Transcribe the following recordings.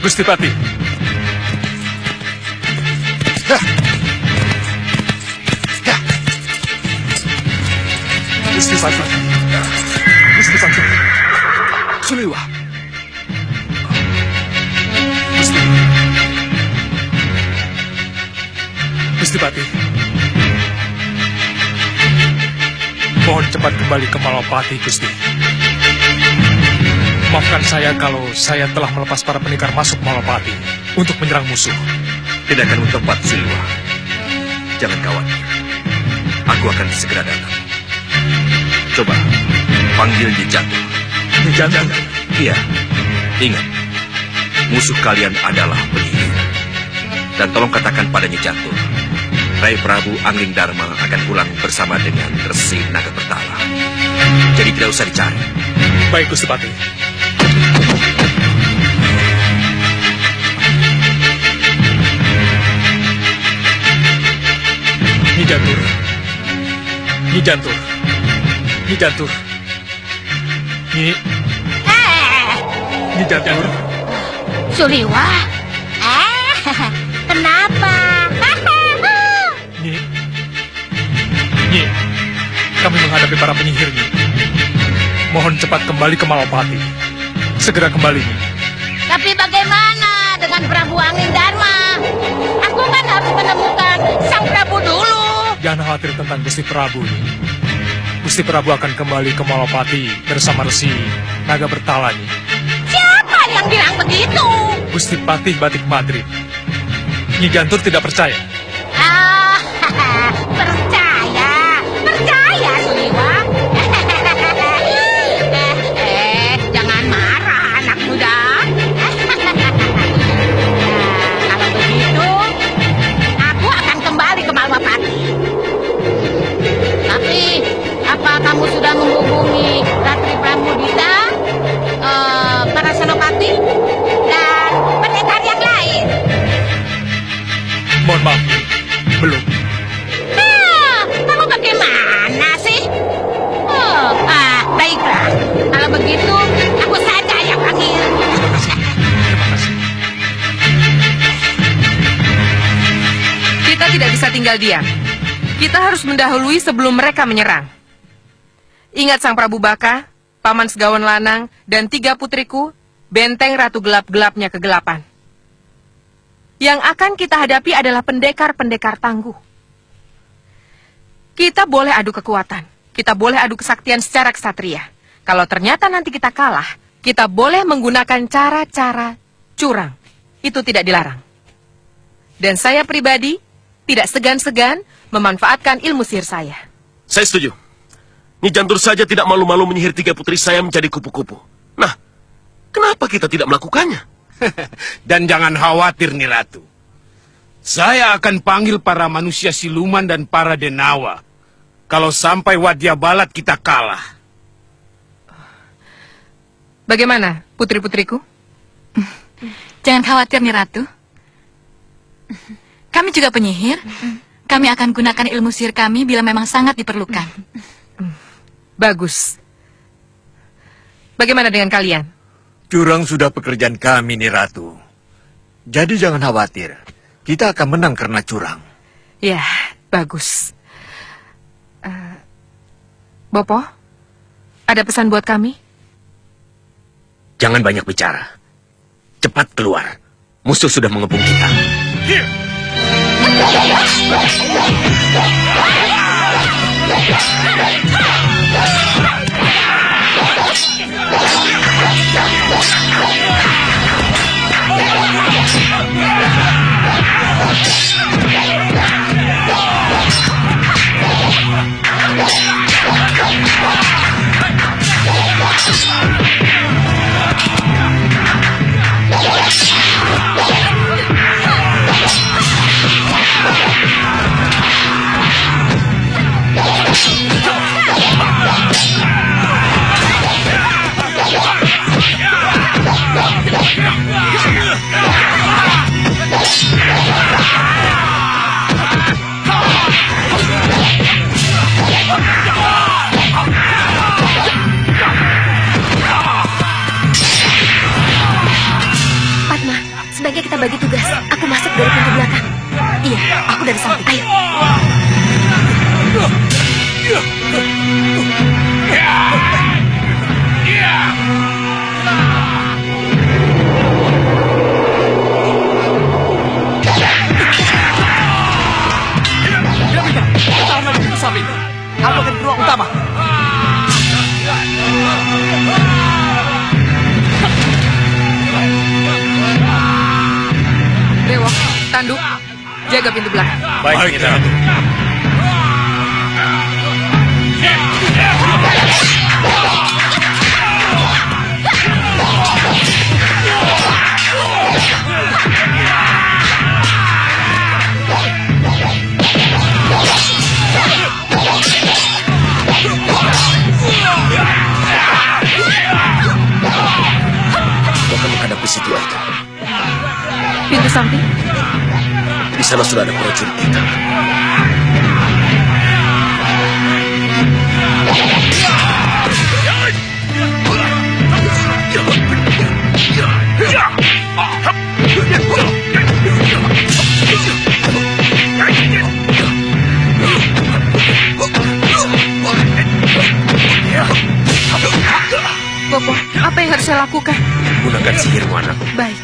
Gusti Patih. Gusti Patih. Gusti Patih. Suliwa. Gusti Patih. Mohon cepat kembali ke Malapati, Gusti. Maafkan saya kalau saya telah melepas para pendekar masuk Malapati untuk menyerang musuh. Tidak akan tepat, Suliwa. Jangan khawatir. Aku akan segera datang. Coba, panggil Nyi Jantur. Nyi Jantur? Iya. Ingat, musuh kalian adalah penyihir. Dan tolong katakan pada Nyi Jantur, Rai Prabu Angling Dharma akan pulang bersama dengan Resi Naga Bertala. Jadi tidak usah dicari. Baik, Gusti Patih. Nyi Jantur. Nyi Jantur. Nyi Jantur. Nyi Jantur. Suliwa. Kenapa? Nyi, kami menghadapi para penyihir, Nyi. Mohon cepat kembali ke Malapati. Segera kembali, Nyi. Tapi bagaimana dengan Prabu Angling Dharma? Aku kan harus menemukan Sang Prabu dulu. Jangan khawatir tentang Gusti Prabu, Nyi. Gusti Prabu akan kembali ke Malapati bersama Resi Naga Bertala, Nyi. Siapa yang bilang begitu? Gusti Patih Batik Madrid. Nyi Jantur tidak percaya. Percaya, Suliwa. Jangan marah, anak muda. Kalau begitu, aku akan kembali ke Malapati. Tapi, apa kamu sudah menghubungi Ratri Pramudita, para senopati, dan pendekar yang lain? Mohon maaf, belum. Kamu bagaimana sih? Baiklah. Kalau begitu, aku saja yang panggil. Terima kasih. Terima kasih. Kita tidak bisa tinggal diam. Kita harus mendahului sebelum mereka menyerang. Ingat Sang Prabu Baka, Paman Segawan Lanang, dan 3 putriku, benteng Ratu Gelap-gelapnya kegelapan. Yang akan kita hadapi adalah pendekar-pendekar tangguh. Kita boleh adu kekuatan, kita boleh adu kesaktian secara kesatria. Kalau ternyata nanti kita kalah, kita boleh menggunakan cara-cara curang. Itu tidak dilarang. Dan saya pribadi tidak segan-segan memanfaatkan ilmu sihir saya. Saya setuju. Nyi Jantur saja tidak malu-malu menyihir 3 putri saya menjadi kupu-kupu. Nah, kenapa kita tidak melakukannya? Dan jangan khawatir, Nyi Ratu. Saya akan panggil para manusia siluman dan para denawa. Kalau sampai Wadya Balat kita kalah. Bagaimana, putri-putriku? Jangan khawatir, Nyi Ratu. Kami juga penyihir. Kami akan gunakan ilmu sihir kami bila memang sangat diperlukan. Bagus. Bagaimana dengan kalian? Curang sudah pekerjaan kami, Nyi Ratu. Jadi jangan khawatir. Kita akan menang karena curang. Ya, bagus. Bopo, ada pesan buat kami? Jangan banyak bicara. Cepat keluar. Musuh sudah mengepung kita. bagi tugas. Aku masuk dari pintu belakang. Iya, aku dari samping. Ayo. Tahan lagi pintu samping. Aku akan ke ruang utama. Dewa, Tanduk, jaga pintu belakang. Baik, Nyi Ratu. Aku akan menghadapi situasi. Pintu samping. Di sana sudah ada prajurit kita. Bopo, apa yang harus saya lakukan? Gunakan sihirmu, anak. Baik.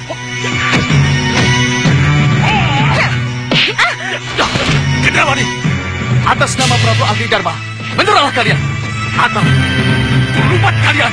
Gendrawani, atas nama Prabu Agni Dharma, menyerahlah kalian. Atau lupat kalian.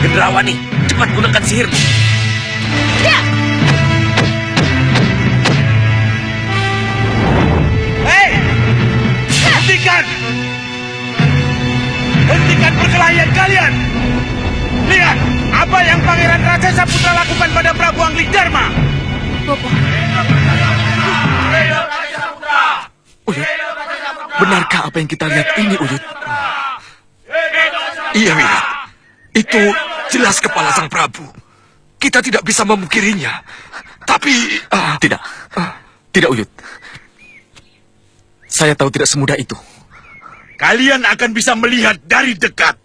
Gendrawani, cepat gunakan sihirmu. Hentikan! Hentikan perkelahian kalian! Lihat apa yang Pangeran Raja Saputra lakukan pada Prabu Angling Dharma! Bopo, Uyut, benarkah apa yang kita lihat ini, Uyut? Iya, Wirat. Itu jelas kepala sang Prabu. Kita tidak bisa memungkirinya. Tapi... Tidak, Uyut. Saya tahu tidak semudah itu. Kalian akan bisa melihat dari dekat.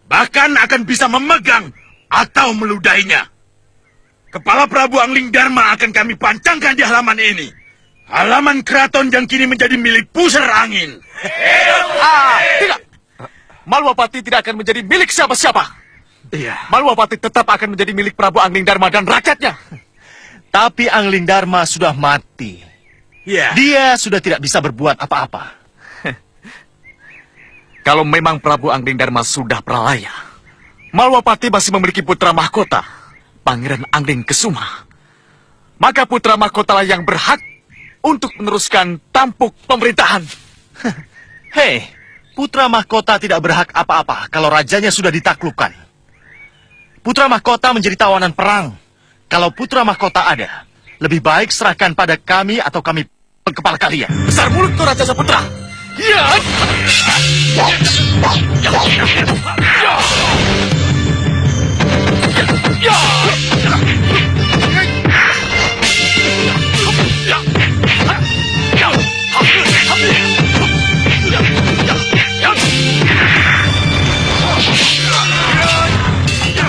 Bahkan akan bisa memegang atau meludahinya. Kepala Prabu Angling Dharma akan kami pancangkan di halaman ini. Halaman keraton yang kini menjadi milik pusar angin. Tidak. Malwapati tidak akan menjadi milik siapa-siapa. Iya. Malwapati tetap akan menjadi milik Prabu Angling Dharma dan rakyatnya. Tapi Angling Dharma sudah mati. Ya. Dia sudah tidak bisa berbuat apa-apa. Kalau memang Prabu Angling Dharma sudah pralaya, Malwapati masih memiliki putra mahkota, Pangeran Angling Kesuma. Maka putra mahkotalah yang berhak untuk meneruskan tampuk pemerintahan. Hei, putra mahkota tidak berhak apa-apa kalau rajanya sudah ditaklukkan. Putra mahkota menjadi tawanan perang. Kalau putra mahkota ada, lebih baik serahkan pada kami atau kami kepala kalian. Besar mulut kau Raja Saputra. Ya.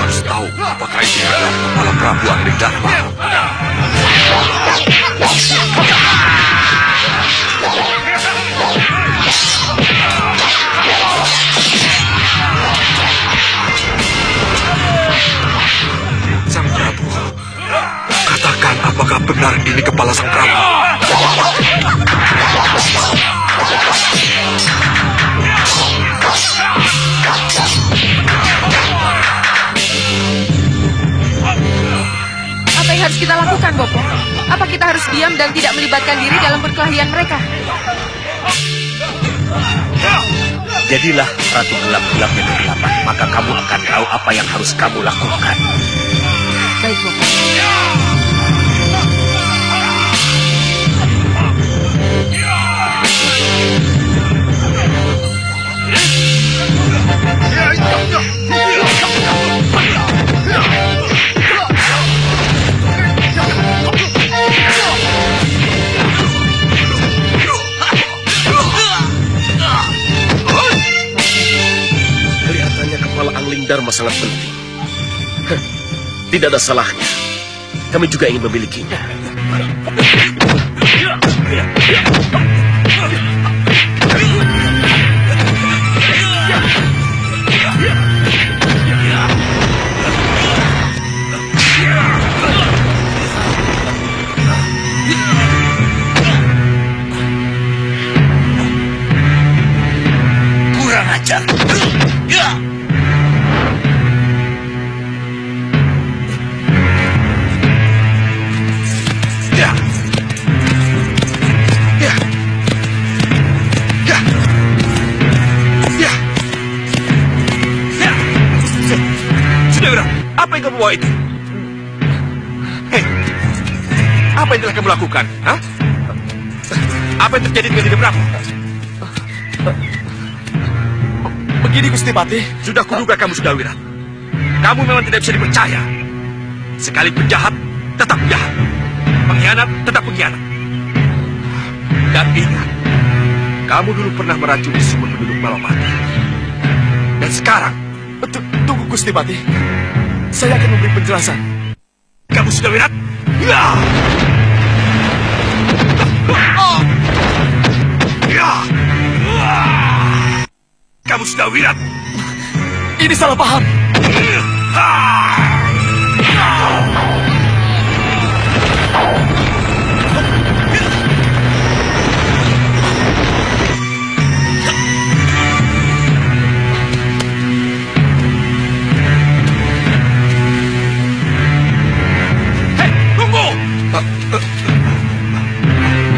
harus tahu apakah ini adalah kepala Prabu Angling Dharma. Sang Prabu, katakan apakah benar ini kepala Sang Prabu? Apa yang harus kita lakukan, Bopo? Apa kita harus diam dan tidak melibatkan diri dalam perkelahian mereka? Jadilah ratu gelap-gelap yang kegelapan, maka kamu akan tahu apa yang harus kamu lakukan. Baik, Bopo. Angling Dharma sangat penting. Tidak ada salahnya. Kami juga ingin memilikinya. Kurang ajar. Sudawira, apa yang kamu bawa itu? Hei, apa yang telah kamu lakukan? Hah? Apa yang terjadi dengan Dinda Prabu? Begini Gusti Patih. Sudah kuduga kamu, Sudawira. Kamu memang tidak bisa dipercaya. Sekali penjahat, tetap penjahat. Pengkhianat, tetap pengkhianat. Dan ingat, kamu dulu pernah meracuni semua penduduk Malapati. Dan sekarang, Tunggu Gusti Patih. Saya akan memberi penjelasan. kamu Sudawira. Ya! Ya! Kamu Sudawira. Ini salah paham. Hei, tunggu!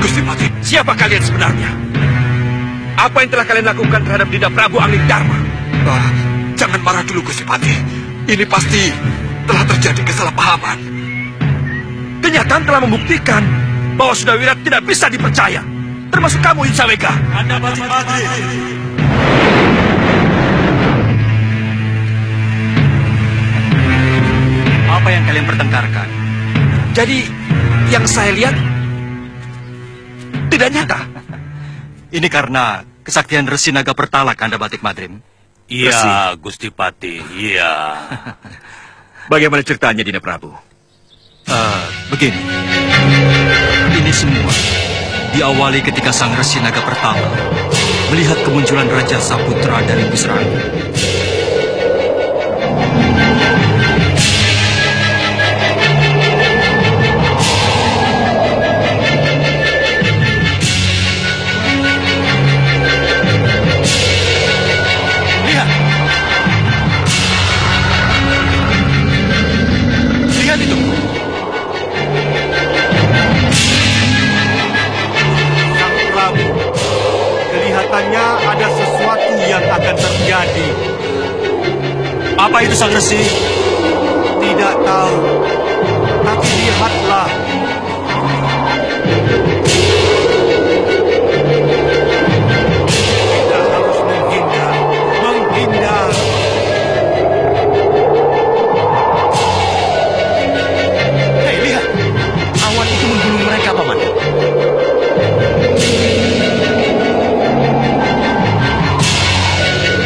Gusti Patih, siapa kalian sebenarnya? Apa yang telah kalian lakukan terhadap Dinda Prabu Angling Dharma? Jangan marah dulu, Gusti Patih. Ini pasti telah terjadi kesalahpahaman. Kenyataan telah membuktikan bahwa Sudawira tidak bisa dipercaya. Termasuk kamu, Insaweka. Anda Patih. Apa yang kalian pertengkarkan? Jadi, yang saya lihat tidak nyata. Ini karena kesaktian Resi Naga Pertala, Kanda Batik Madrim. Iya, Gusti Patih. Iya. Bagaimana ceritanya, Dinda Prabu? Begini. Ini semua diawali ketika Sang Resi Naga Pertala melihat kemunculan Raja Saputra dari Busrani. Lihat. Lihat itu. Sang Prabu, kelihatannya ada sesuatu yang akan terjadi. Apa itu Sang Resi? Tidak tahu, tapi lihatlah. Kita harus menghindar, menghindar. Hei, lihat. Awan itu menggulung mereka, Paman.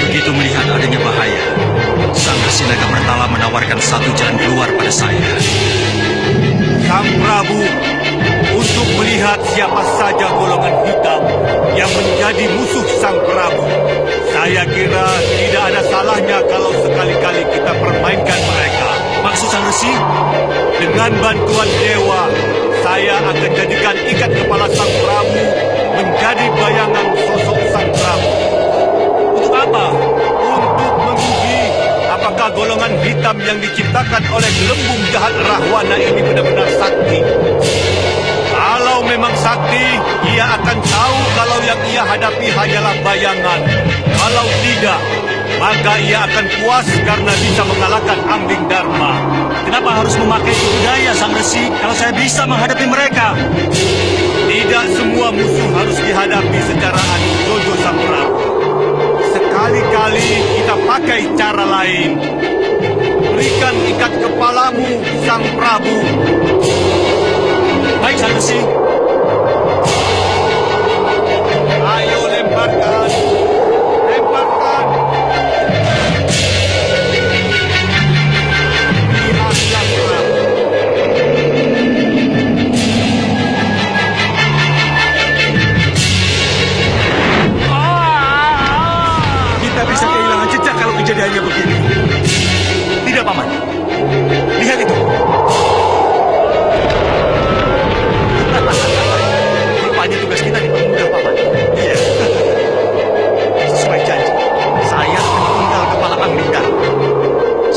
Begitu melihat adanya bahaya, Sang Resi Naga Pertala menawarkan satu jalan keluar pada saya. Sang Prabu, untuk melihat siapa saja golongan hitam yang menjadi musuh Sang Prabu, saya kira tidak ada salahnya kalau sekali-kali kita permainkan mereka. Maksud Sang Resi? Dengan bantuan dewa, saya akan jadikan ikat kepala Sang Prabu menjadi bayangan sosok Sang Prabu. Untuk apa? Untuk menguji apakah golongan hitam yang diciptakan oleh gelembung jahat Rahwana ini benar-benar sakti. Kalau memang sakti, ia akan tahu kalau yang ia hadapi hanyalah bayangan. Kalau tidak, maka ia akan puas karena bisa mengalahkan Angling Dharma. Kenapa harus memakai tipu daya, Sang Resi, kalau saya bisa menghadapi mereka? Tidak semua musuh harus dihadapi secara adu jojo Sang Prabu. Sekali-kali kita pakai cara lain. Berikan ikat kepalamu, Sang Prabu. Baik, Sang Resi. Ayo lemparkan. Lemparkan.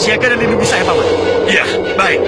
siaga dan lindungi saya, Paman. Iya, baik.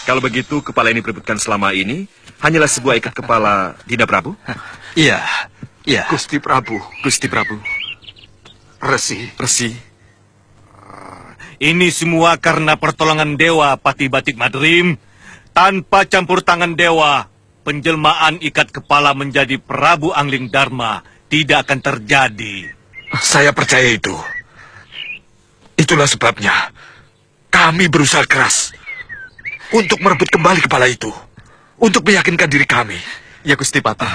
Kalau begitu, kepala yang diperebutkan selama ini hanyalah sebuah ikat kepala Dinda Prabu? Iya, iya. Gusti Prabu. Resi. Ini semua karena pertolongan Dewa Pati Batik Madrim. Tanpa campur tangan Dewa, penjelmaan ikat kepala menjadi Prabu Angling Dharma tidak akan terjadi. Saya percaya itu. Itulah sebabnya kami berusaha keras untuk merebut kembali kepala itu. Untuk meyakinkan diri kami. Ya, Gusti Pati.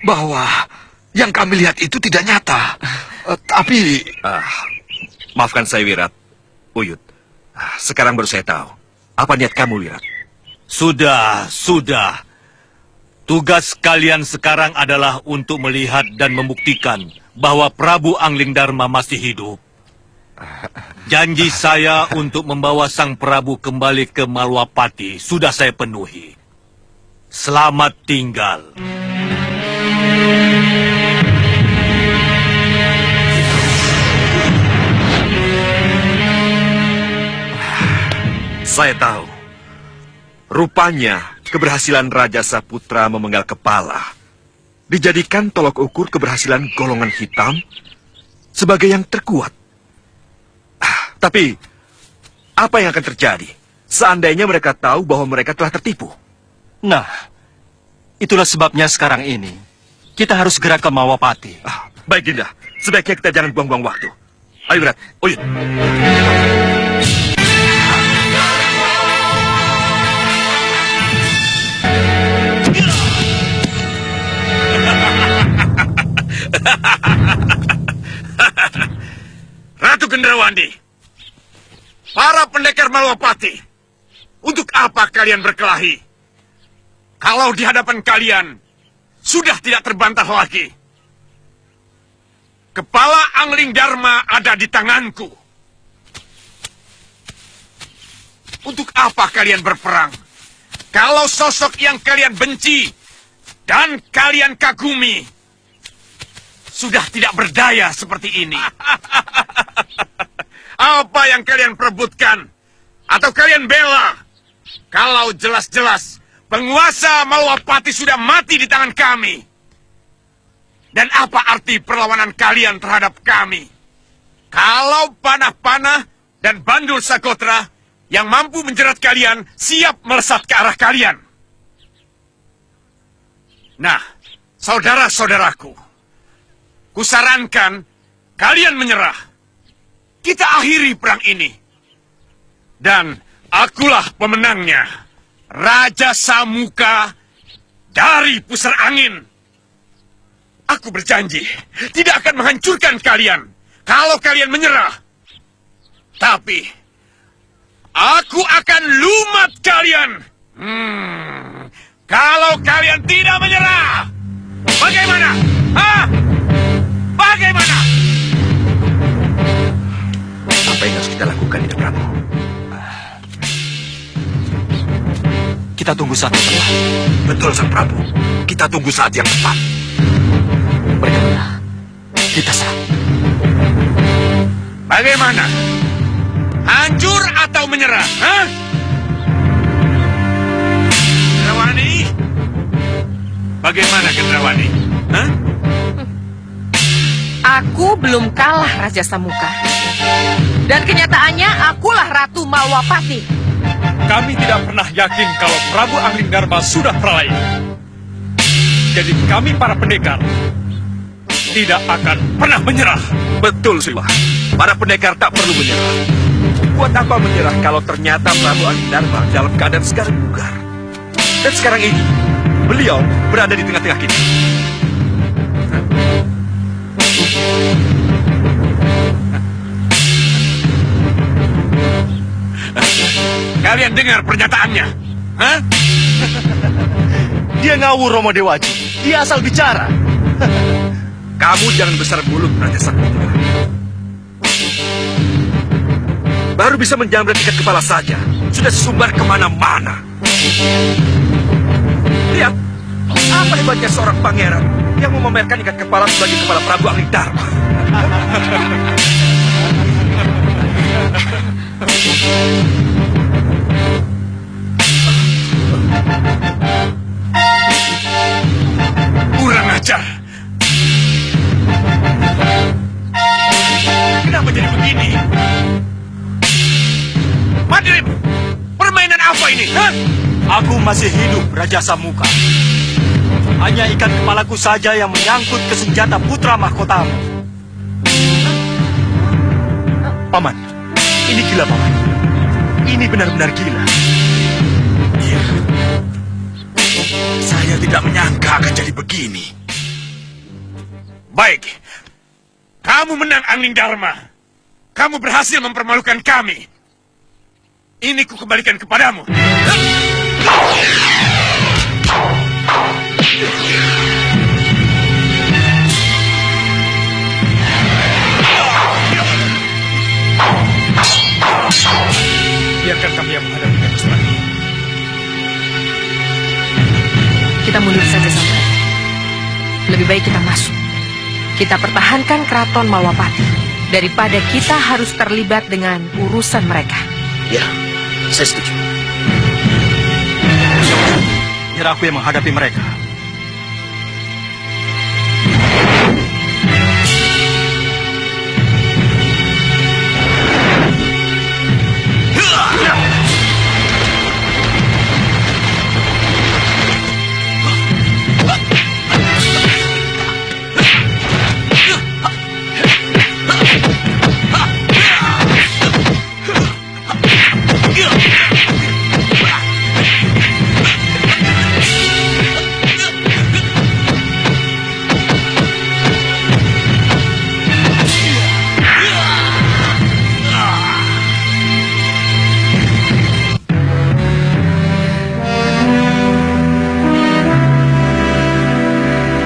Bahwa yang kami lihat itu tidak nyata. Tapi... Maafkan saya, Wirat. Uyut. Sekarang baru saya tahu. Apa niat kamu, Wirat? Sudah. Tugas kalian sekarang adalah untuk melihat dan membuktikan bahwa Prabu Angling Dharma masih hidup. Janji saya untuk membawa Sang Prabu kembali ke Malwapati sudah saya penuhi. Selamat tinggal. Saya tahu. Rupanya keberhasilan Raja Saputra memenggal kepala dijadikan tolok ukur keberhasilan golongan hitam sebagai yang terkuat. Tapi, apa yang akan terjadi seandainya mereka tahu bahwa mereka telah tertipu? Nah, itulah sebabnya sekarang ini kita harus segera ke Malwapati. Baik, Dinda. Sebaiknya kita jangan buang-buang waktu. Ayo, Wirat. Uyut. Ratu Gendrawandi, para pendekar Malwapati, untuk apa kalian berkelahi? Kalau di hadapan kalian sudah tidak terbantah lagi. Kepala Angling Dharma ada di tanganku. Untuk apa kalian berperang? Kalau sosok yang kalian benci dan kalian kagumi sudah tidak berdaya seperti ini. Apa yang kalian perebutkan? Atau kalian bela? Kalau jelas-jelas penguasa Malwapati sudah mati di tangan kami. Dan apa arti perlawanan kalian terhadap kami? Kalau panah-panah dan bandul Sakotra yang mampu menjerat kalian siap melesat ke arah kalian. Nah, saudara-saudaraku, kusarankan kalian menyerah. Kita akhiri perang ini. Dan akulah pemenangnya, Raja Samuka dari Pusar Angin. Aku berjanji tidak akan menghancurkan kalian kalau kalian menyerah. Tapi aku akan lumat kalian. Kalau kalian tidak menyerah, bagaimana? Hah? Bagaimana? Apa yang harus kita lakukan, Dinda Prabu? Kita tunggu saat yang tepat. Betul, Sang Prabu. Kita tunggu saat yang tepat. Berkenan. Kita serang. Bagaimana? Hancur atau menyerah? Hah? Gendrawani? Bagaimana, Gendrawani? Hah? Aku belum kalah, Raja Samuka. Dan kenyataannya akulah Ratu Malwapati. Kami tidak pernah yakin kalau Prabu Angling Dharma sudah pralaya. Jadi kami para pendekar tidak akan pernah menyerah. Betul, Sembah. Para pendekar tak perlu menyerah. Buat apa menyerah kalau ternyata Prabu Anggindharma dalam keadaan segar bugar? Dan sekarang ini, beliau berada di tengah-tengah kita. Kalian dengar pernyataannya? Hah? Dia ngawur, Romo Dewaji. Dia asal bicara. Kamu jangan besar mulut, Raja Saputra. Baru bisa menjamret ikat kepala saja, sudah sumbar kemana-mana. Lihat, apa hebatnya seorang pangeran yang memamerkan ikat kepala sebagai kepala Prabu Anggindharma. Kurang ajar. Kenapa jadi begini? Madrib, permainan apa ini? Hah? Aku masih hidup, Raja Samuka. Hanya ikat kepalaku saja yang menyangkut ke senjata putra mahkotamu. Paman, ini gila, Paman. Ini benar-benar gila. Iya. Saya tidak menyangka akan jadi begini. Baik. Kamu menang, Anglingdarma. Kamu berhasil mempermalukan kami. Ini ku kembalikan kepadamu. Biarkan kami yang menghadapi demonstrasi. Kita mundur saja, Sampurasun. Lebih baik kita masuk. Kita pertahankan keraton Malwapati daripada kita harus terlibat dengan urusan mereka. Ya, saya setuju. Biar aku yang menghadapi mereka.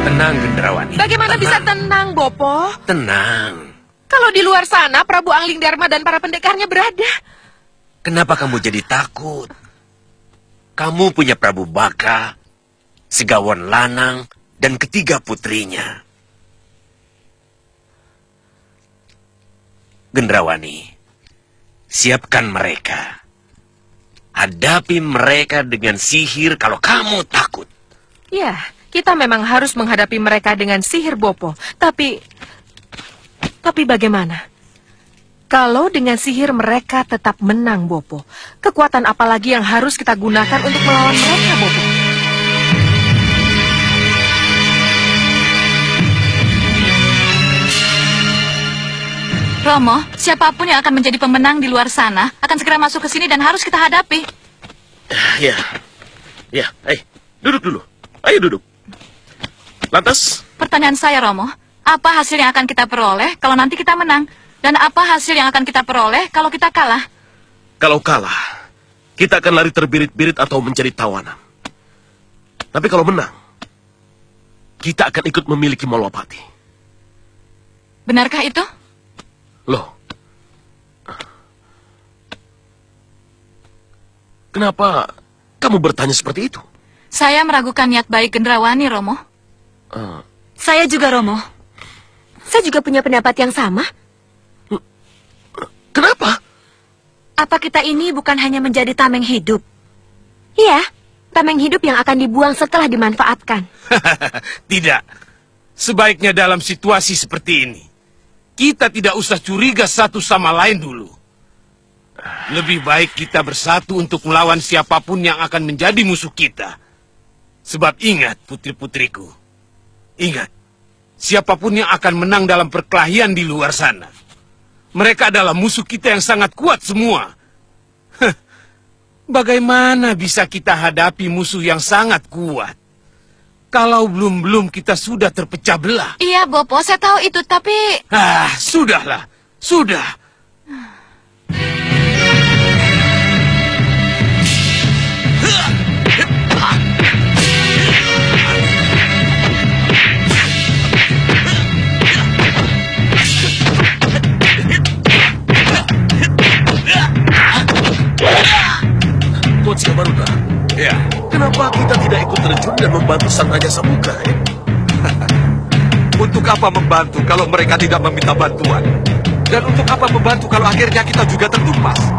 Tenang, Gendrawani. Bagaimana bisa tenang, Bopo? Tenang. Kalau di luar sana Prabu Anglingdarma dan para pendekarnya berada. Kenapa kamu jadi takut? Kamu punya Prabu Baka, Segawon Lanang, dan ketiga putrinya. Gendrawani, siapkan mereka. Hadapi mereka dengan sihir kalau kamu takut. Ya, kita memang harus menghadapi mereka dengan sihir, Bopo. Tapi bagaimana? Kalau dengan sihir mereka tetap menang, Bopo, kekuatan apa lagi yang harus kita gunakan untuk melawan mereka, Bopo? Romo, siapapun yang akan menjadi pemenang di luar sana akan segera masuk ke sini dan harus kita hadapi. Ya, duduk dulu. Ayo duduk. Lantas, Pertanyaan saya, Romo, apa hasil yang akan kita peroleh kalau nanti kita menang? Dan apa hasil yang akan kita peroleh kalau kita kalah? kalau kalah, kita akan lari terbirit-birit atau menjadi tawanan. Tapi kalau menang, kita akan ikut memiliki Malwapati. Benarkah itu? Loh, kenapa kamu bertanya seperti itu? Saya meragukan niat baik Gendrawani, Romo. Saya juga, Romo. Saya juga punya pendapat yang sama. Kenapa? Apa kita ini bukan hanya menjadi tameng hidup? Iya, tameng hidup yang akan dibuang setelah dimanfaatkan. Tidak. Sebaiknya dalam situasi seperti ini, kita tidak usah curiga satu sama lain dulu. Lebih baik kita bersatu untuk melawan siapapun yang akan menjadi musuh kita. Sebab ingat, putri-putriku. Ingat, siapapun yang akan menang dalam perkelahian di luar sana. Mereka adalah musuh kita yang sangat kuat semua. Heh, bagaimana bisa kita hadapi musuh yang sangat kuat? Kalau belum kita sudah terpecah belah. Iya, Bopo, saya tahu itu, tapi... Sudahlah. Sudah. Tuan Siamaruta, Ya, kenapa kita tidak ikut terjun dan membantu sang Raja Samuka? Untuk apa membantu kalau mereka tidak meminta bantuan? Dan untuk apa membantu kalau akhirnya kita juga tertumpas?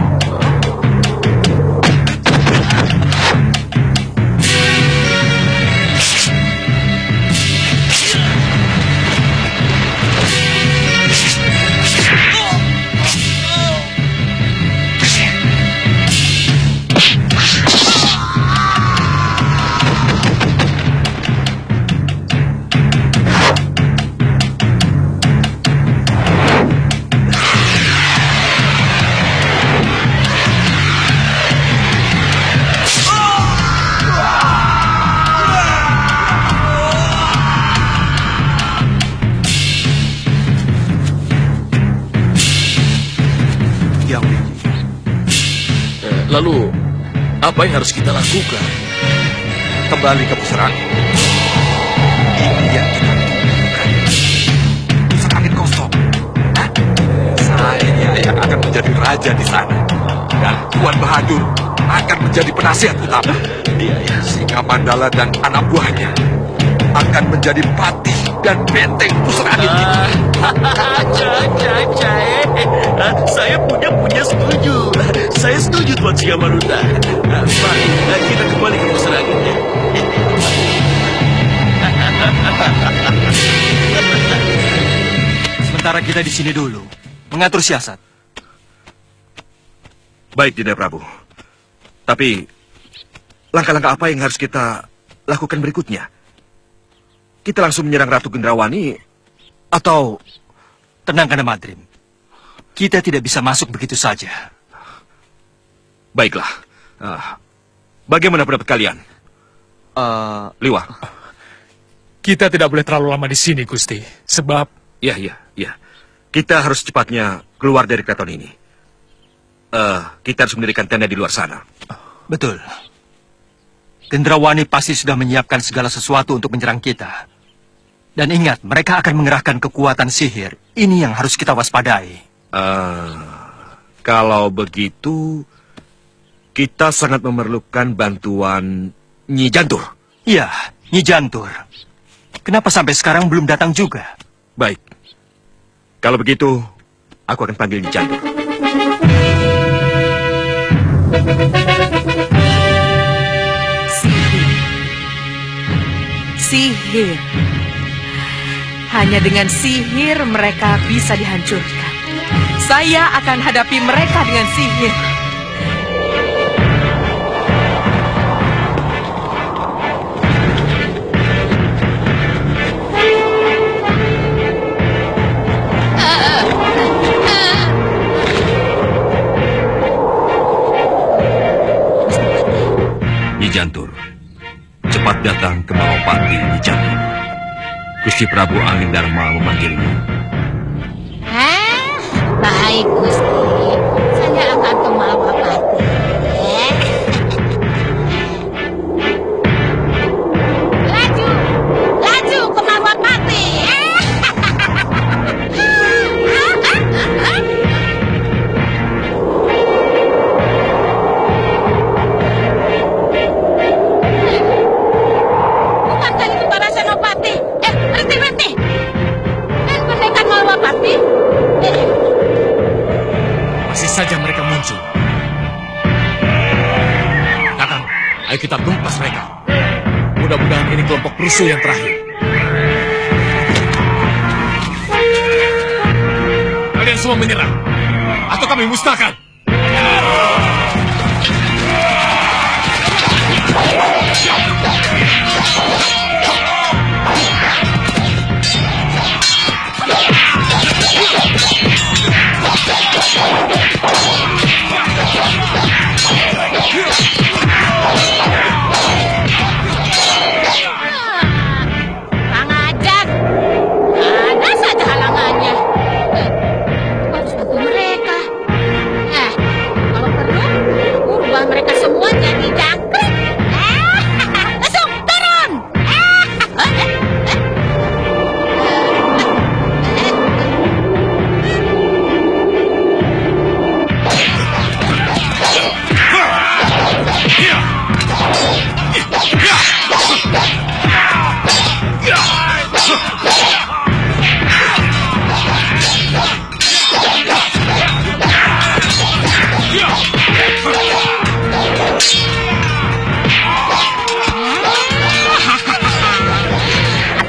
Lalu, apa yang harus kita lakukan? Kembali ke pusarang. Ini yang kita butuhkan. Pusat angin kosong. Hah? Saya yang akan menjadi raja di sana. Dan Tuan Bahadur akan menjadi penasihat utama. Iya. Singa Mandala dan anak buahnya akan menjadi patih dan benteng pusat angin itu. Saya punya setuju. Saya setuju, Tuan Siamaruta. Mari kita kembali ke pusarangin ya. Sementara kita di sini dulu, mengatur siasat. Baik, Dinda Prabu. Tapi, langkah-langkah apa yang harus kita lakukan berikutnya? Kita langsung menyerang Ratu Gendrawani, atau... Tenang, Kanda Madrim. Kita tidak bisa masuk begitu saja. Baiklah. Bagaimana pendapat kalian? Liwa. Kita tidak boleh terlalu lama di sini, Gusti. Sebab... Ya. Kita harus cepatnya keluar dari keraton ini. Kita harus mendirikan tenda di luar sana. Betul. Gendrawani pasti sudah menyiapkan segala sesuatu untuk menyerang kita. Dan ingat, mereka akan mengerahkan kekuatan sihir. Ini yang harus kita waspadai. Kalau begitu, kita sangat memerlukan bantuan Nyi Jantur. Iya, Nyi Jantur. Kenapa sampai sekarang belum datang juga? Baik. Kalau begitu, aku akan panggil Nyi Jantur. Sihir. Hanya dengan sihir mereka bisa dihancurkan. Saya akan hadapi mereka dengan sihir. Nyi Jantur, cepat datang ke Malopati, Nyi Jantur. Gusti Prabu Angin Dharma memanggilmu. Baik, Gusti. Saya akan ke Malapati. Laju ke Malapati. Bukankah itu para senopati? Berhenti. Dan pendekar Malapati? Masih saja mereka muncul. Kakang, ayo kita tumpas mereka. Mudah-mudahan ini kelompok perusuh yang terakhir. Kalian semua menyerah, atau kami musnahkan.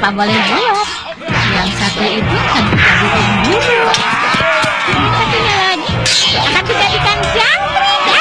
Nggak boleh belok. Yang satu itu akan kita bikin dulu. Yang satunya lagi akan dijadikan jangkrik.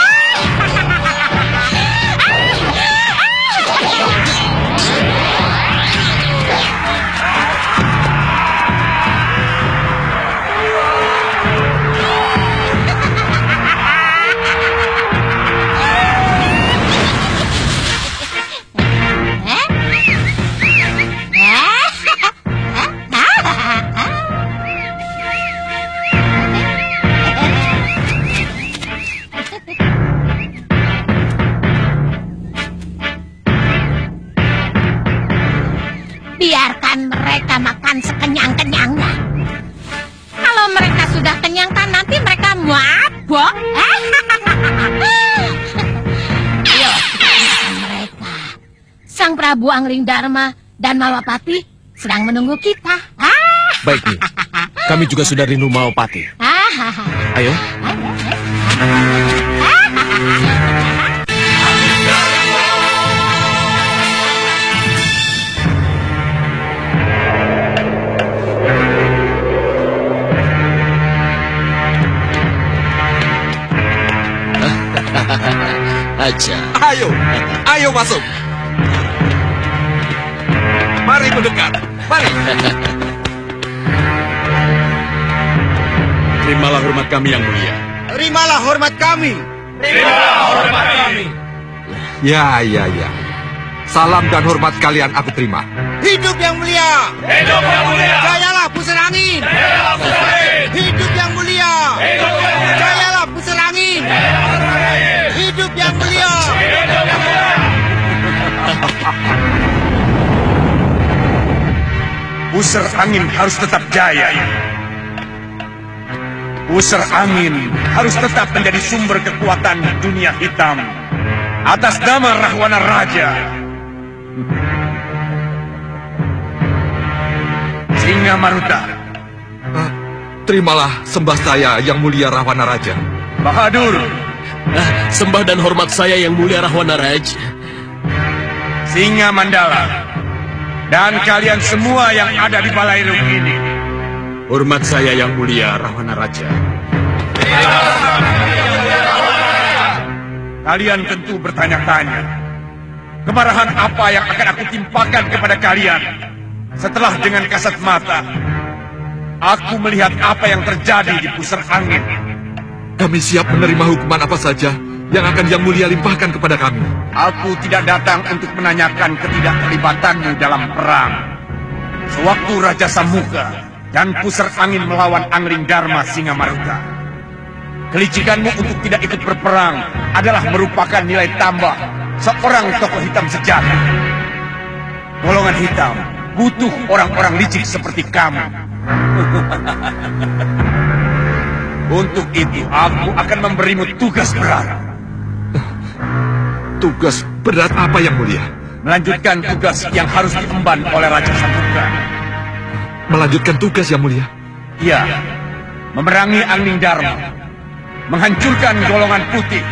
Biarkan mereka makan sekenyang-kenyangnya. Kalau mereka sudah kenyang kan nanti mereka mabok. Ayo kita makan mereka. Sang Prabu Angling Dharma dan Malwapati sedang menunggu kita. Baik, Nyi. Kami juga sudah rindu Malwapati. Ayo. Aja. Ayo masuk. Mari mendekat. Mari. Terimalah hormat kami yang mulia. Terimalah hormat kami. Ya. Salam dan hormat kalian aku terima. Hidup yang mulia. Hidup yang mulia. Jayalah pusar angin. Hidup yang mulia. Jayalah pusar angin. Hidup yang mulia. Pusar angin harus tetap jaya. Pusar angin harus tetap menjadi sumber kekuatan dunia hitam. Atas nama Rahwana Raja. Singa Maruta. Terimalah sembah saya yang mulia Rahwana Raja. Bahadur. Sembah dan hormat saya yang mulia Rahwana Raj. Singa Mandala. Dan kalian semua yang ada di Balairung ini. Hormat saya yang mulia Rahwana Raja. Kalian tentu bertanya-tanya, kemarahan apa yang akan aku timpakan kepada kalian setelah dengan kasat mata aku melihat apa yang terjadi di pusar angin. Kami siap menerima hukuman apa saja yang akan Yang Mulia limpahkan kepada kami. Aku tidak datang untuk menanyakan ketidakterlibatanmu dalam perang. Sewaktu Raja Samuka dan pusar angin melawan Angling Dharma Singa Maruta, kelicikanmu untuk tidak ikut berperang adalah merupakan nilai tambah seorang tokoh hitam sejati. Golongan hitam butuh orang-orang licik seperti kamu. Untuk itu, aku akan memberimu tugas berat. Tugas berat apa Yang Mulia? Melanjutkan tugas yang harus diemban oleh Raja Samuka. Melanjutkan tugas Yang Mulia? Iya, memerangi Angling Dharma, menghancurkan golongan putih,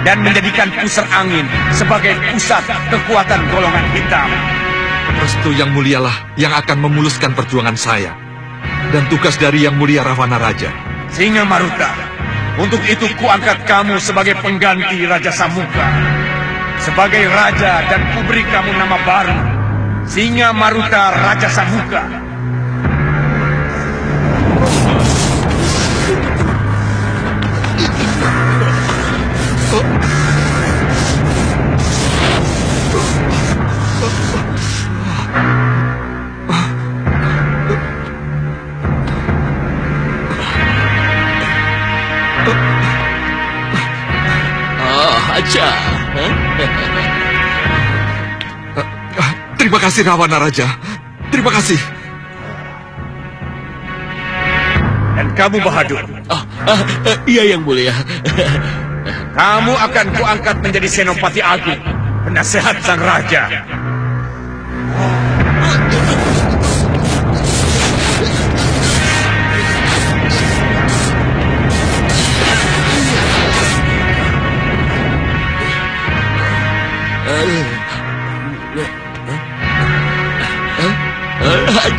dan menjadikan pusar angin sebagai pusat kekuatan golongan hitam. Restu Yang Mulialah yang akan memuluskan perjuangan saya. Dan tugas dari Yang Mulia Rahwana Raja. Singa Maruta, untuk itu kuangkat kamu sebagai pengganti Raja Samuka. Sebagai raja dan kuberi kamu nama baru, Singa Maruta Raja Samuka. Aja. Terima kasih Rahwana Raja. Terima kasih. Dan kamu Bahadur, Iya yang mulia. kamu akan kuangkat menjadi Senopati Agung, penasehat sang raja.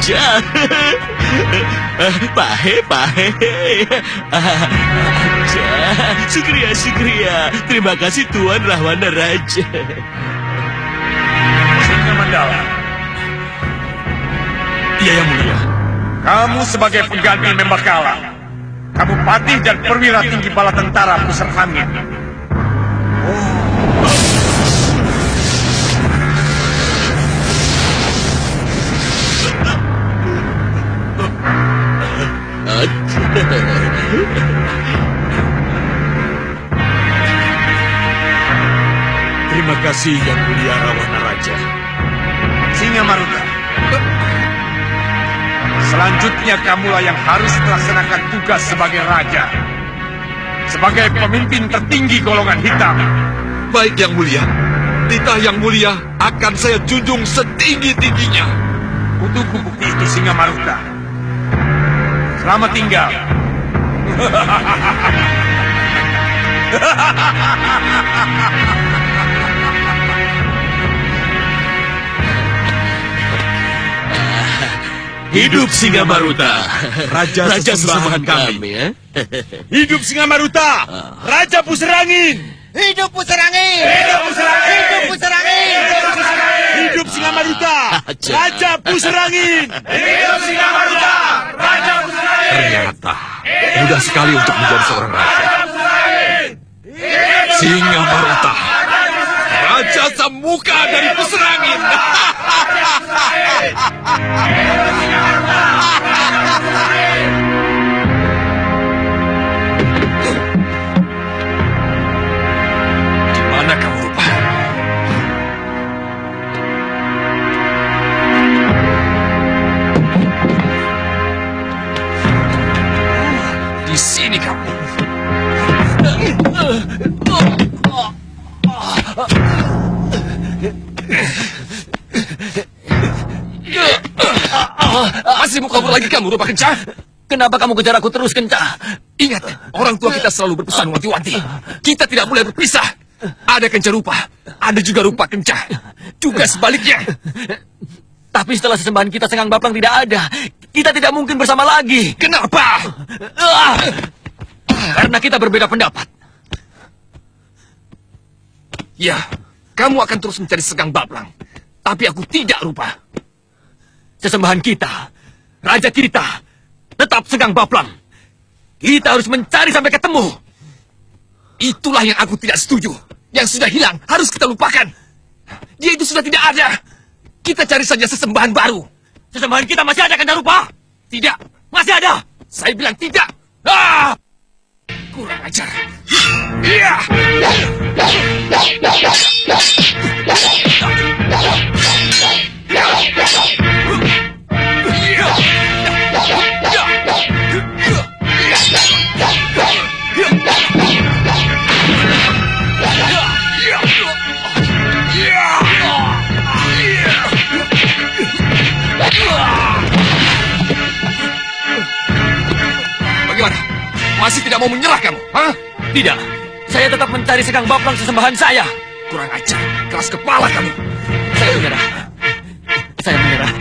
Raja. Pahe. Raja. Syukria. Terima kasih Tuan Rahwana Raja. Singa Mandala, Iya yang mulia. kamu sebagai pengganti Membakala, kamu patih dan perwira tinggi bala tentara pusar angin. Terima kasih yang mulia Rahwana Raja. Singa Maruta, selanjutnya kamulah yang harus melaksanakan tugas sebagai raja, sebagai pemimpin tertinggi golongan hitam. Baik yang mulia. Titah yang mulia akan saya junjung setinggi-tingginya. Untuk bukti itu Singa Maruta. Selamat tinggal. Hidup Singa Maruta, Raja sesembahan kami. Ya? Hidup Singa Maruta, Raja Pusarangin. Hidup Pusarangin! Hidup Pusarangin. Hidup Pusarangin! Hidup Singa Maruta, Raja Pusarangin. Hidup Singa Maruta, Raja Pusarangin. Ternyata mudah sekali untuk menjadi seorang raja. Singa Maruta, Raja Semuka dari Puserangin. Di mana kamu, Rupa? Di sini kamu. Masih mau kabur lagi kamu, Rupa Kencah? Kenapa kamu kejar aku terus, Kencah? Ingat, orang tua kita selalu berpesan wanti-wanti. Kita tidak boleh berpisah. Ada Kencah Rupa, ada juga Rupa Kencah. Juga sebaliknya. Tapi setelah sesembahan kita Senggang Baplang tidak ada, kita tidak mungkin bersama lagi. Kenapa? Karena kita berbeda pendapat. Ya, kamu akan terus mencari Senggang Baplang. Tapi aku tidak, Rupa. Sesembahan kita, raja kita, tetap Senggang Baplang. Kita harus mencari sampai ketemu. Itulah yang aku tidak setuju. Yang sudah hilang harus kita lupakan. Dia itu sudah tidak ada. Kita cari saja sesembahan baru. Sesembahan kita masih ada, Kanda Rupa? Tidak. Masih ada. Saya bilang tidak. Ah! Kurang ajar. Iya. Bagaimana? Masih tidak mau menyerah kamu? Hah? Tidak. Saya tetap mencari Senggang Baplang sesembahan saya. Kurang ajar. Keras kepala kamu. Saya menyerah. Saya menyerah.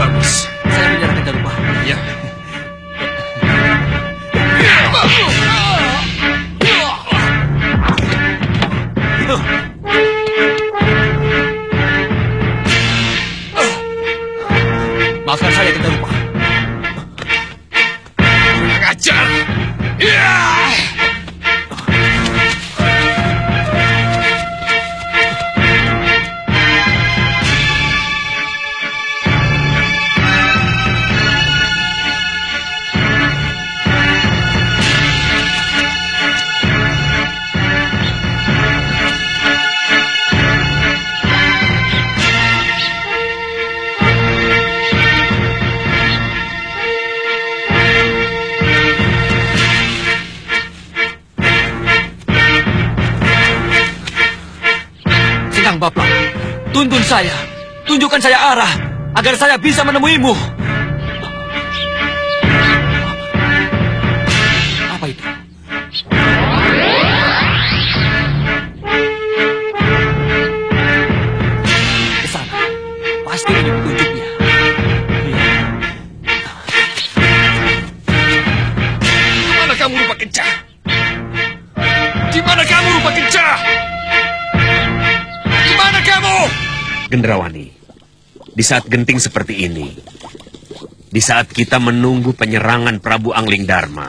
Bagus. Saya menyerah, Kanda Rupa. Ya. Maafkan saya, Kanda Rupa. Kurang ajar. Ya. Senggang Baplang, tuntun saya. Tunjukkan saya arah, agar saya bisa menemuimu. Apa itu? Ke sana. kencah? Di mana kamu, rupa kencah? Di mana kamu? Gendrawani, di saat genting seperti ini, di saat kita menunggu penyerangan Prabu Angling Dharma,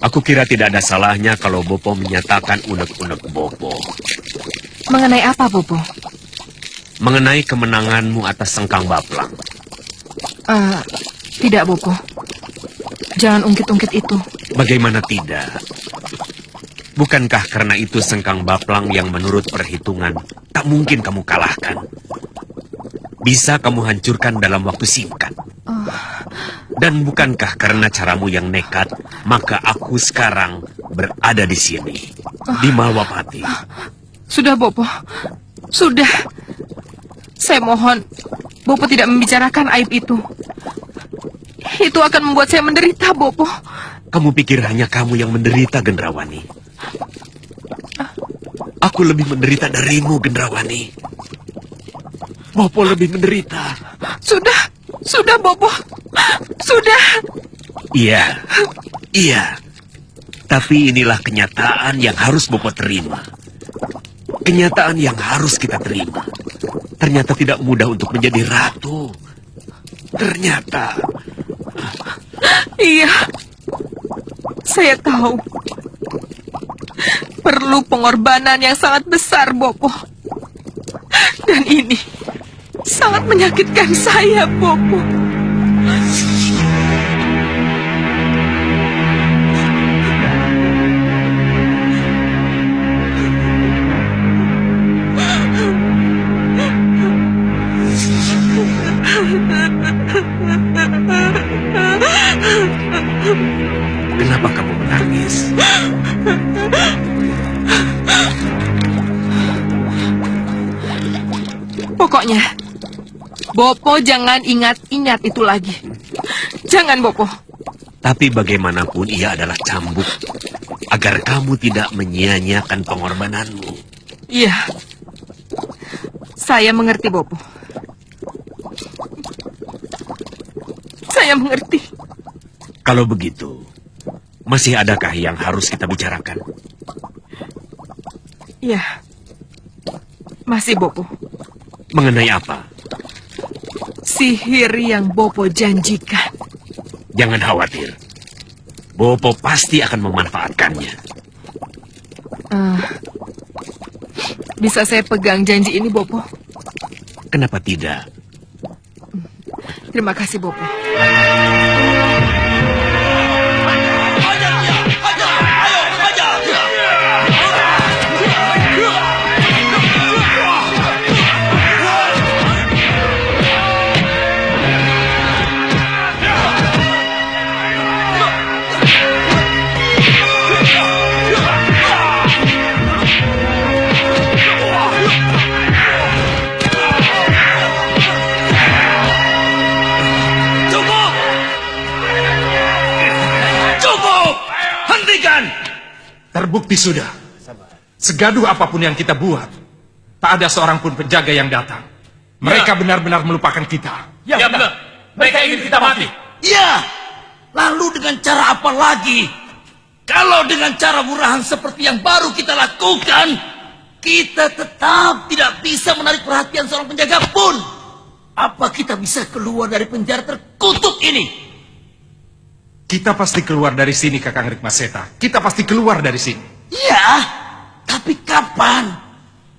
aku kira tidak ada salahnya kalau Bopo menyatakan unek-unek Bopo. Mengenai apa, Bopo? Mengenai kemenanganmu atas Sengkang Baplang. Tidak, Bopo. Jangan ungkit-ungkit itu. Bagaimana tidak? Bukankah karena itu Sengkang Baplang yang menurut perhitungan tak mungkin kamu kalahkan? Bisa kamu hancurkan dalam waktu singkat. Dan bukankah karena caramu yang nekat, maka aku sekarang berada di sini, di Malwapati. Sudah, Bopo. Sudah. Saya mohon, Bopo tidak membicarakan aib itu. Itu akan membuat saya menderita, Bopo. Kamu pikir hanya kamu yang menderita, Gendrawani? Aku lebih menderita darimu, Gendrawani. Bopo lebih menderita. Sudah, Bopo. Sudah. Iya, iya. Tapi inilah kenyataan yang harus Bopo terima. Kenyataan yang harus kita terima. Ternyata tidak mudah untuk menjadi ratu. Ternyata. Iya. Saya tahu. Perlu pengorbanan yang sangat besar, Bopo. Dan ini sangat menyakitkan saya, Bopo. Kenapa kamu menangis? Pokoknya, Bopo jangan ingat-ingat itu lagi. Jangan, Bopo. Tapi bagaimanapun ia adalah cambuk. Agar kamu tidak menyia-nyiakan pengorbananmu. Iya. Saya mengerti, Bopo. Saya mengerti. Kalau begitu, masih adakah yang harus kita bicarakan? Iya. Masih, Bopo. Mengenai apa? Sihir yang Bopo janjikan. Jangan khawatir. Bopo pasti akan memanfaatkannya. Bisa saya pegang janji ini, Bopo? Kenapa tidak? Terima kasih, Bopo. Terbukti sudah. Segaduh apapun yang kita buat, tak ada seorang pun penjaga yang datang. Mereka benar-benar melupakan kita. Ya benar. Mereka ingin kita mati. Ya, lalu dengan cara apa lagi? Kalau dengan cara murahan seperti yang baru kita lakukan, kita tetap tidak bisa menarik perhatian seorang penjaga pun. Apa kita bisa keluar dari penjara terkutuk ini? Kita pasti keluar dari sini, Kakang Rikmaseta. Kita pasti keluar dari sini. Ya, tapi kapan?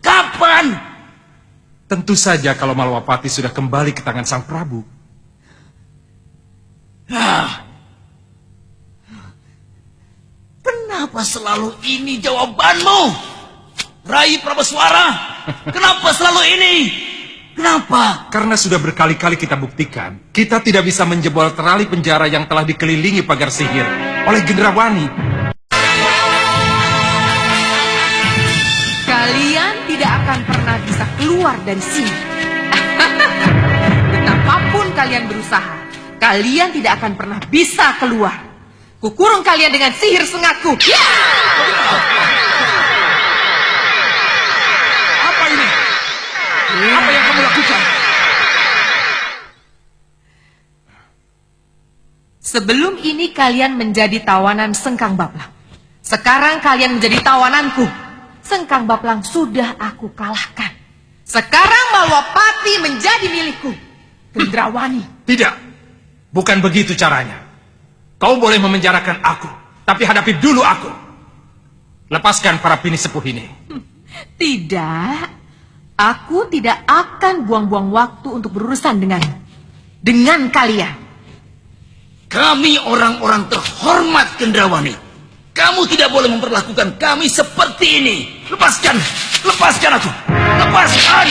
Kapan? Tentu saja kalau Malwapati sudah kembali ke tangan Sang Prabu. Kenapa selalu ini jawabanmu? Rai Prabeswara, kenapa selalu ini? Kenapa? Karena sudah berkali-kali kita buktikan, kita tidak bisa menjebol terali penjara yang telah dikelilingi pagar sihir oleh Gendrawani. Kalian tidak akan pernah bisa keluar dari sini. Betapapun kalian berusaha, kalian tidak akan pernah bisa keluar. Kukurung kalian dengan sihir sengatku. Apa ini? Apa yang kamu lakukan? Sebelum ini kalian menjadi tawanan Sengkang Baplang. Sekarang kalian menjadi tawananku. Sengkang Baplang sudah aku kalahkan. Sekarang Malwapati menjadi milikku. Gendrawani. Tidak, bukan begitu caranya. Kau boleh memenjarakan aku, tapi hadapi dulu aku. Lepaskan para bini sepuh ini. Tidak, aku tidak akan buang-buang waktu untuk berurusan dengan kalian. Kami orang-orang terhormat Gendrawani. Kamu tidak boleh memperlakukan kami seperti ini. Lepaskan, lepaskan aku. Lepaskan.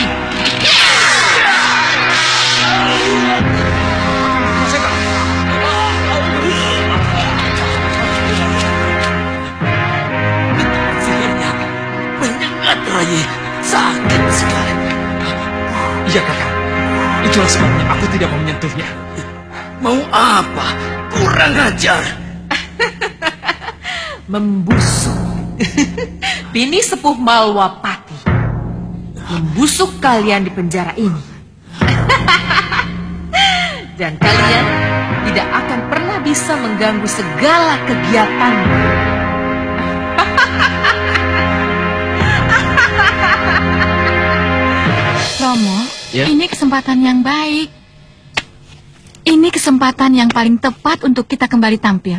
Sihirnya menyengat Rai. Sakit sekali. Iya kakak, itulah sebabnya aku tidak mau menyentuhnya. Mau apa? Kurang ajar. Membusuk. Bini sepuh Malwapati. Membusuk kalian di penjara ini. Dan kalian tidak akan pernah bisa mengganggu segala kegiatanku. Romo, Ya? ini kesempatan yang baik. Ini kesempatan yang paling tepat untuk kita kembali tampil.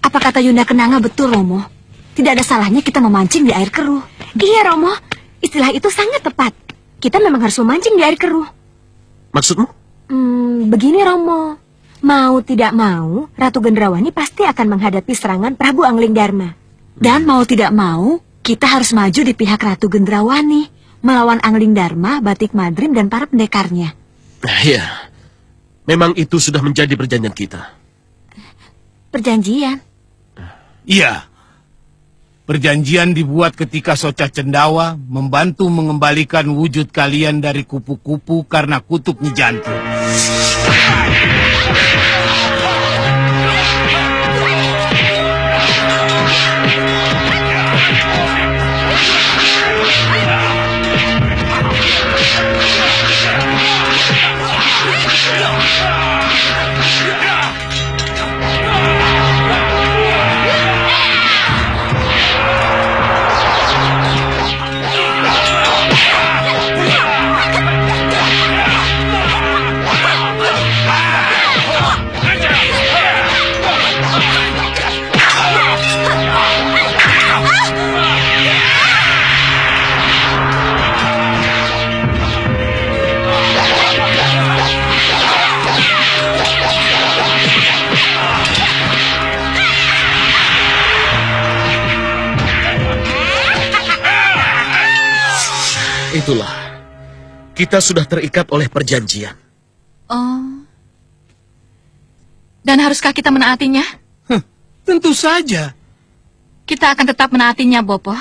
Apa kata Yunda Kenanga betul, Romo? Tidak ada salahnya kita memancing di air keruh. Iya, Romo. Istilah itu sangat tepat. Kita memang harus memancing di air keruh. Maksudmu? Begini, Romo. Mau tidak mau, Ratu Gendrawani pasti akan menghadapi serangan Prabu Angling Dharma. Dan mau tidak mau, kita harus maju di pihak Ratu Gendrawani, melawan Angling Dharma, Batik Madrim, dan para pendekarnya. Iya. Memang itu sudah menjadi perjanjian kita. Perjanjian. Iya. Perjanjian dibuat ketika Soca Cendawa membantu mengembalikan wujud kalian dari kupu-kupu karena kutuk Nyi Jantur. Itulah. Kita sudah terikat oleh perjanjian. Oh. Dan haruskah kita menaatinya? Tentu saja. Kita akan tetap menaatinya, Bopo.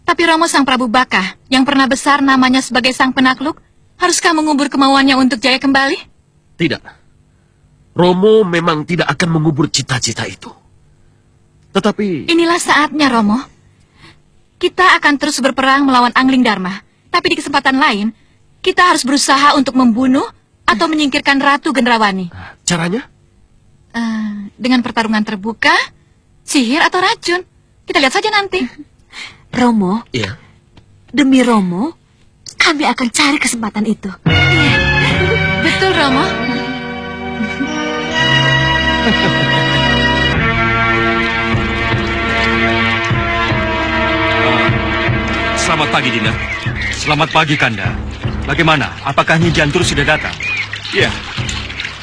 Tapi Romo Sang Prabu Baka, yang pernah besar namanya sebagai Sang Penakluk, haruskah mengubur kemauannya untuk jaya kembali? Tidak. Romo memang tidak akan mengubur cita-cita itu. Tetapi... Inilah saatnya, Romo. Kita akan terus berperang melawan Angling Dharma. Tapi di kesempatan lain, kita harus berusaha untuk membunuh atau menyingkirkan Ratu Gendrawani. Caranya? Dengan pertarungan terbuka, sihir atau racun. Kita lihat saja nanti. Romo, Iya. demi Romo, kami akan cari kesempatan itu. Betul, Romo. Selamat pagi, Dinda. Selamat pagi, Kanda. Bagaimana? Apakah Nyi Jantur sudah datang? Ya,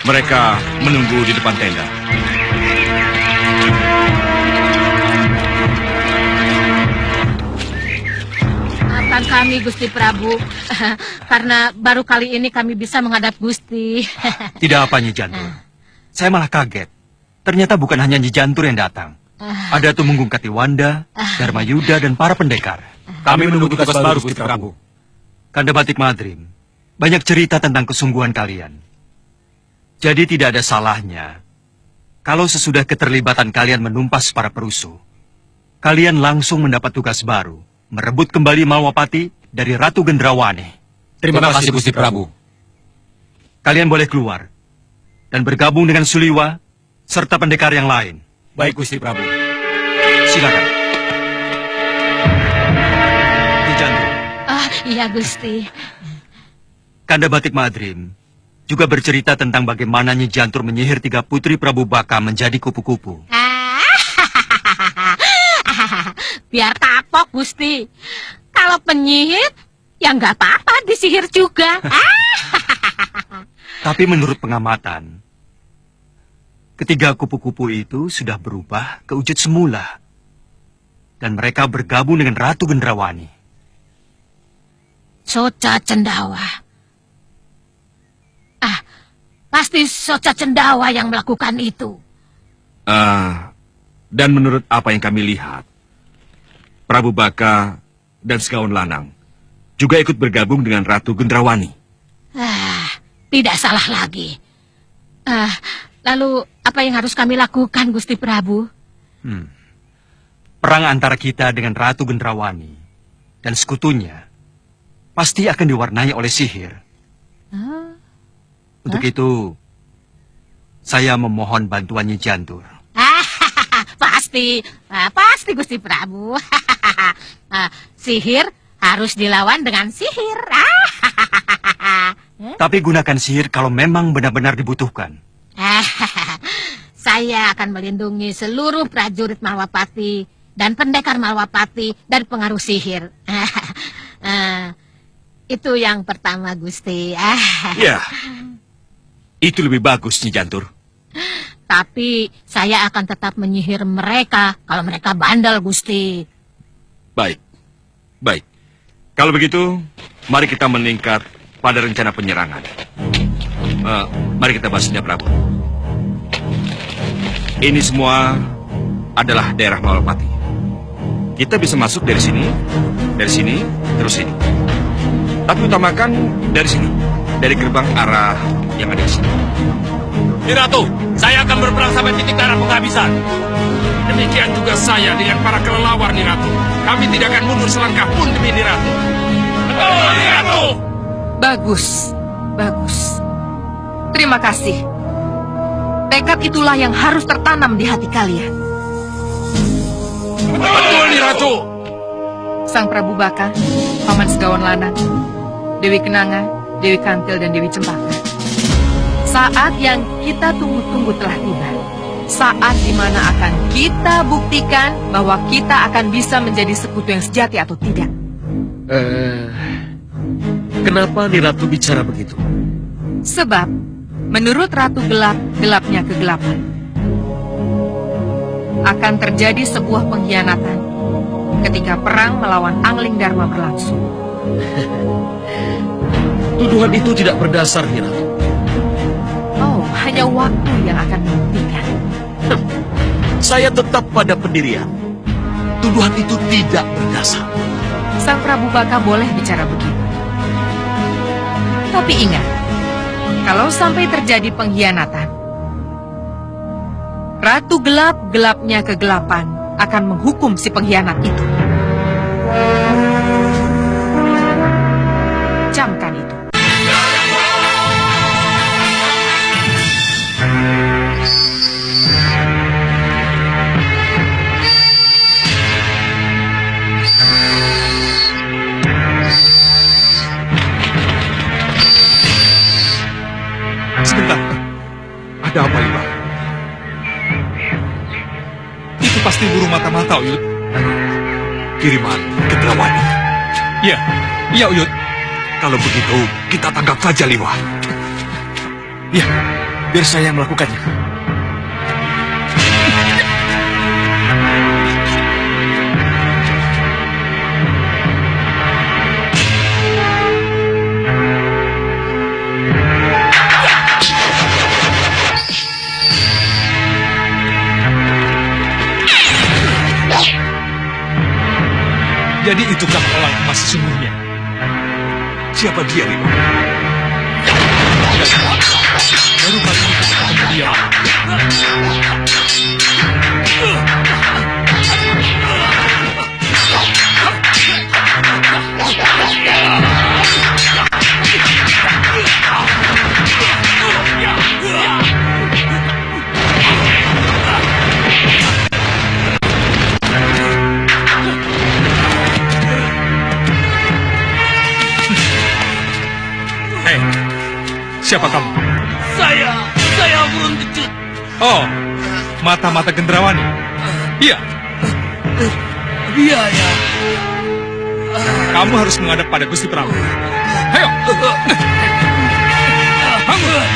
mereka menunggu di depan tenda. Maafkan kami, Gusti Prabu. Karena baru kali ini kami bisa menghadap Gusti. Tidak apa, Nyi Jantur. Saya malah kaget. Ternyata bukan hanya Nyi Jantur yang datang. Ada Tumenggung Katiwanda, Dharma Yuda, dan para pendekar. Kami menunggu tugas baru, Gusti Prabu. Kanda Batik Madrim, banyak cerita tentang kesungguhan kalian. Jadi tidak ada salahnya kalau sesudah keterlibatan kalian menumpas para perusuh, kalian langsung mendapat tugas baru, merebut kembali Malwapati dari Ratu Gendrawani. Terima kasih, Gusti Prabu. Kalian boleh keluar dan bergabung dengan Suliwa serta pendekar yang lain. Baik, Gusti Prabu. Silakan. Ki Jantur, Iya, Gusti. Kanda Batik Madrim juga bercerita tentang bagaimana Nyi Jantur menyihir 3 putri Prabu Baka menjadi kupu-kupu. Biar kapok, Gusti. Kalau penyihir, ya nggak apa-apa disihir juga. Tapi menurut pengamatan, ketiga kupu-kupu itu sudah berubah ke wujud semula. Dan mereka bergabung dengan Ratu Gendrawani. Soca Cendawa. Pasti Soca Cendawa yang melakukan itu. Dan menurut apa yang kami lihat, Prabu Baka dan Segawan Lanang juga ikut bergabung dengan Ratu Gendrawani. Tidak salah lagi. Lalu apa yang harus kami lakukan, Gusti Prabu? Perang antara kita dengan Ratu Gendrawani dan sekutunya pasti akan diwarnai oleh sihir. Untuk itu, saya memohon bantuan Nyi Jantur. Pasti Gusti Prabu. Sihir harus dilawan dengan sihir. Tapi gunakan sihir kalau memang benar-benar dibutuhkan. Saya akan melindungi seluruh prajurit Malwapati dan pendekar Malwapati dari pengaruh sihir. Itu yang pertama, Gusti. Ya, itu lebih bagus, Nyi Jantur. Tapi saya akan tetap menyihir mereka kalau mereka bandel, Gusti. Baik. Kalau begitu, mari kita meningkat pada rencana penyerangan. Mari kita bahasnya, Prabu. Ini semua adalah daerah Malwapati. Kita bisa masuk dari sini, terus sini. Tapi utamakan dari sini, dari gerbang arah yang ada di sini. Ratu, saya akan berperang sampai titik darah penghabisan. Demikian juga saya dengan para kelelawar, Ratu. Kami tidak akan mundur selangkah pun demi Ratu. Betul, Ratu. Bagus. Terima kasih. Tekad itulah yang harus tertanam di hati kalian. Betul, Ratu. Sang Prabu Baka, Paman Segawan Lanang, Dewi Kenanga, Dewi Kantil, dan Dewi Cempaka. Saat yang kita tunggu-tunggu telah tiba. Saat dimana akan kita buktikan bahwa kita akan bisa menjadi sekutu yang sejati atau tidak. Kenapa Ni Ratu bicara begitu? Sebab, menurut Ratu Gelap, gelapnya kegelapan. Akan terjadi sebuah pengkhianatan ketika perang melawan Angling Dharma berlangsung. Tuduhan itu tidak berdasar, Ni Ratu. Oh, hanya waktu yang akan membuktikan. Saya tetap pada pendirian. Tuduhan itu tidak berdasar. Sang Prabu Baka boleh bicara begitu. Tapi ingat, kalau sampai terjadi pengkhianatan, Ratu Gelap, gelapnya kegelapan, akan menghukum si pengkhianat itu. Camkan itu. Sebentar. Ada apa, Liba? Itu pasti burung mata-mata, Uyut. Kiriman Gendrawani. Iya, Uyut. Kalau begitu, kita tangkap saja, Liwa. Ya, biar saya yang melakukannya. Jadi itukah orang emas sesungguhnya? Siapa dia, Liwa? Baru kali ini kita ketemu dia. Siapa kamu? Saya burung kecut. Oh, mata-mata Gendrawani. Iya, Iya ya. kamu harus menghadap pada Gusti Prabu. Ayo, bangun.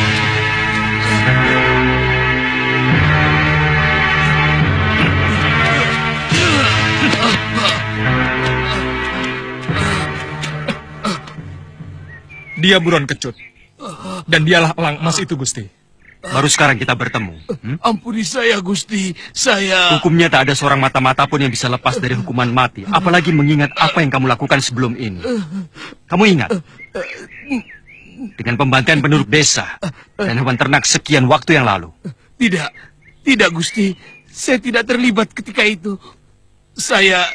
Dia buron kecut. Dan dialah elang emas itu, Gusti. Baru sekarang kita bertemu. Ampuni saya, Gusti. Saya... Hukumnya tak ada seorang mata-mata pun yang bisa lepas dari hukuman mati. Apalagi mengingat apa yang kamu lakukan sebelum ini. Kamu ingat? Dengan pembantaian penduduk desa dan hewan ternak sekian waktu yang lalu. Tidak, Gusti. Saya tidak terlibat ketika itu. Saya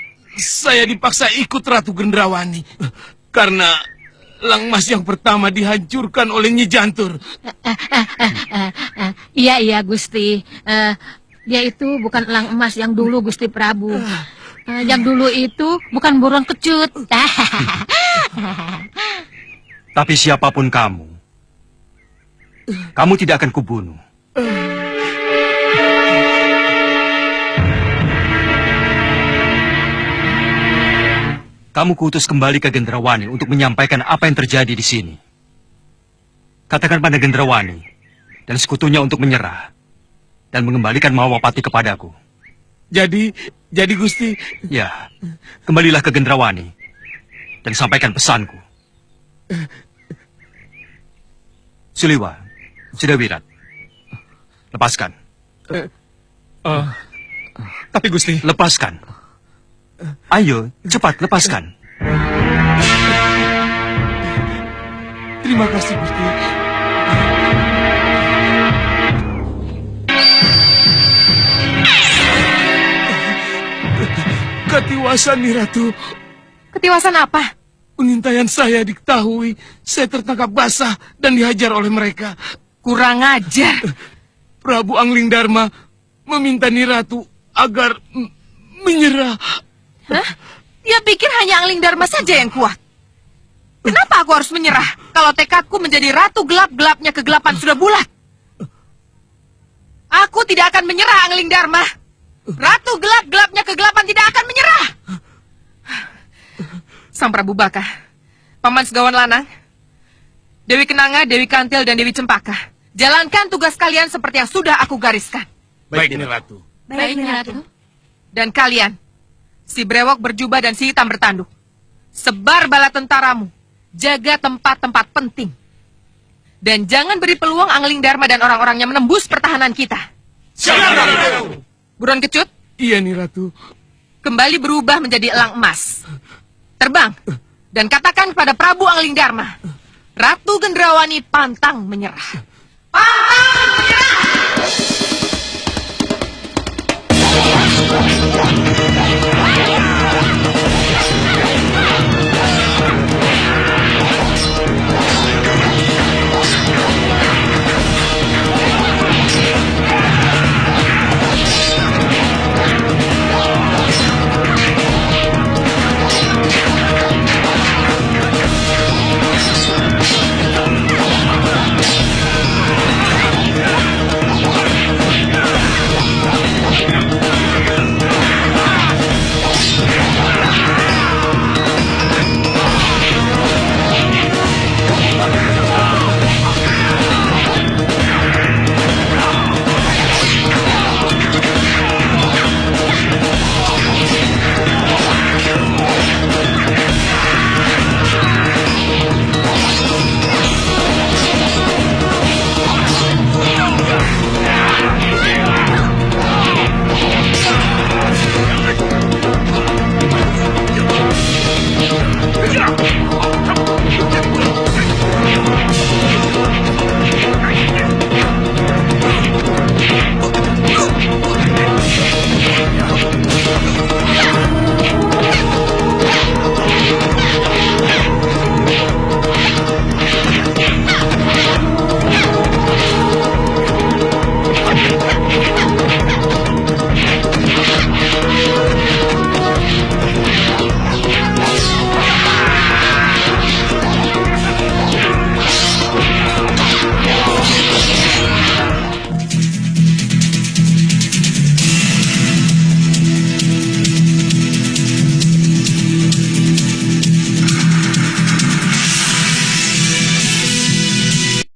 dipaksa ikut Ratu Gendrawani. Karena elang emas yang pertama dihancurkan oleh Nyi Jantur. Iya, Gusti. Dia itu bukan elang emas yang dulu, Gusti Prabu. Yang dulu itu bukan burung kecut. Tapi siapapun kamu tidak akan kubunuh. Kamu kuutus kembali ke Gendrawani untuk menyampaikan apa yang terjadi di sini. Katakan pada Gendrawani dan sekutunya untuk menyerah dan mengembalikan Mahawapati kepadaku. Jadi Gusti... Ya, kembalilah ke Gendrawani dan sampaikan pesanku. Suliwa, Sidawirat, lepaskan. Tapi Gusti... Lepaskan. Ayo, cepat lepaskan. Terima kasih, Gusti. Ketiwasan, Nih Ratu. Ketiwasan apa? Pengintaian saya diketahui. Saya tertangkap basah dan dihajar oleh mereka. Kurang ajar. Prabu Angling Dharma meminta Nih Ratu agar menyerah. Hah? Dia pikir hanya Angling Dharma saja yang kuat. Kenapa aku harus menyerah kalau tekadku menjadi ratu gelap-gelapnya kegelapan sudah bulat? Aku tidak akan menyerah, Angling Dharma. Ratu gelap-gelapnya kegelapan tidak akan menyerah. Sang Prabu Baka, Paman Segawan Lanang, Dewi Kenanga, Dewi Kantil, dan Dewi Cempaka, jalankan tugas kalian seperti yang sudah aku gariskan. Baik, Nih Ratu. Baik, Nih Ratu. Dan kalian, si brewok berjubah dan si hitam bertanduk, sebar bala tentaramu, jaga tempat-tempat penting. Dan jangan beri peluang Angling Dharma dan orang-orangnya menembus pertahanan kita. Siap. Buron kecut, Iya, Nih Ratu. kembali berubah menjadi elang emas. Terbang dan katakan kepada Prabu Angling Dharma, Ratu Gendrawani pantang menyerah. Pantang menyerah!